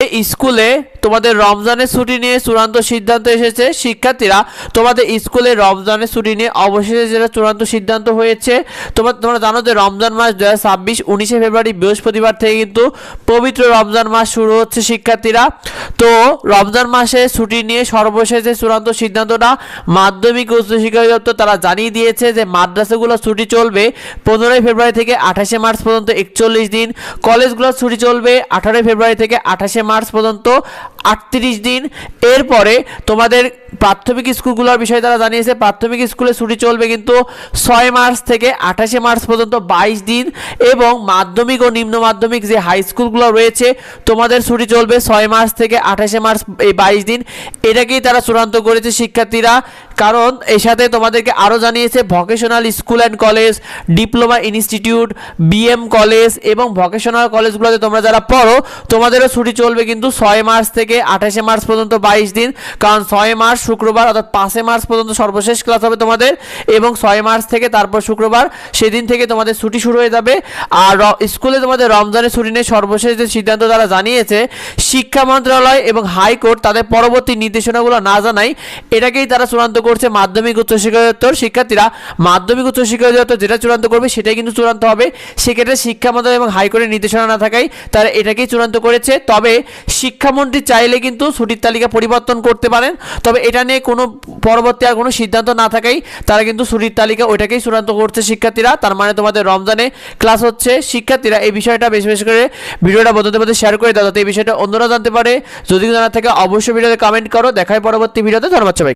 স্কুলে তোমাদের রমজানের ছুটি নিয়ে চূড়ান্ত সিদ্ধান্ত এসেছে। শিক্ষার্থীরা তোমাদের স্কুলে রমজানের ছুটি নিয়ে অবশেষে যেটা চূড়ান্ত সিদ্ধান্ত হয়েছে, তোমরা জানো যে রমজান মাস 2026 19শে ফেব্রুয়ারি বৃহস্পতিবার থেকে কিন্তু পবিত্র রমজান মাস শুরু হচ্ছে শিক্ষার্থীরা। তো রমজান মাসে ছুটি নিয়ে সর্বশেষ যে চূড়ান্ত সিদ্ধান্তটা মাধ্যমিক ও উচ্চশিক্ষা অধিদপ্তর তারা জানিয়ে দিয়েছে যে মাদ্রাসাগুলো ছুটি চলবে 15 ফেব্রুয়ারি থেকে 28শে মার্চ পর্যন্ত 41 দিন, কলেজগুলো ছুটি চলবে 18 ফেব্রুয়ারি থেকে 28শে মার্চ পর্যন্ত 38 দিন। এরপরে তোমাদের প্রাথমিক স্কুলগুলোর বিষয়ে তারা জানিয়েছে প্রাথমিক স্কুলে ছুটি চলবে কিন্তু 6 মার্চ থেকে 28শে মার্চ পর্যন্ত 22 দিন, এবং মাধ্যমিক ও নিম্ন মাধ্যমিক যে হাই স্কুলগুলো রয়েছে তোমাদের ছুটি চলবে 6 মার্চ থেকে 28শে মার্চ এই 22 দিন। এটাকেই তারা চূড়ান্ত করেছে শিক্ষার্থীরা, কারণ এর সাথে তোমাদেরকে আরও জানিয়েছে vocational school and college, diploma institute, BM college এবং ভোকেশনাল কলেজগুলোতে তোমরা যারা পড়ো তোমাদেরও ছুটি চলবে কিন্তু 6 মার্চ থেকে 28শে মার্চ পর্যন্ত 22 দিন, কারণ 6 মার্চ শুক্রবার অর্থাৎ 5 মার্চ পর্যন্ত সর্বশেষ ক্লাস হবে তোমাদের, এবং 6 মার্চ থেকে তারপর শুক্রবার সেদিন থেকে তোমাদের ছুটি শুরু হয়ে যাবে। আর স্কুলে তোমাদের রমজানের ছুটি নিয়ে সর্বশেষ যে সিদ্ধান্ত তারা জানিয়েছে, শিক্ষা মন্ত্রণালয় এবং হাইকোর্ট তাদের পরবর্তী নির্দেশনাগুলো না জানায় এটাকেই তারা চূড়ান্ত করছে মাধ্যমিক উচ্চশিক্ষা অধিদপ্তর। শিক্ষার্থীরা মাধ্যমিক উচ্চশিক্ষা অধিদপ্তর যেটা চূড়ান্ত করবে সেটাই কিন্তু চূড়ান্ত হবে। সেক্ষেত্রে শিক্ষা মন্ত্রণালয় এবং হাইকোর্টের নির্দেশনা না থাকায় তারা এটাকেই চূড়ান্ত করেছে। তবে শিক্ষামন্ত্রী চাইলে কিন্তু ছুটির তালিকা পরিবর্তন করতে পারেন, তবে এটা নিয়ে কোনো পরবর্তী আর কোনো সিদ্ধান্ত না থাকাই তারা কিন্তু ছুটির তালিকা ওইটাকেই চূড়ান্ত করছে শিক্ষার্থীরা। তার মানে তোমাদের রমজানে ক্লাস হচ্ছে। শিক্ষার্থীরা এই বিষয়টা বেশি বেশি করে ভিডিওটা বন্ধুদের মধ্যে শেয়ার করে দাও যাতে এই বিষয়টা অন্যরা জানতে পারে। যদি জানা থাকে অবশ্যই ভিডিওতে কমেন্ট করো। দেখায় পরবর্তী ভিডিওতে। ধন্যবাদ সবাই।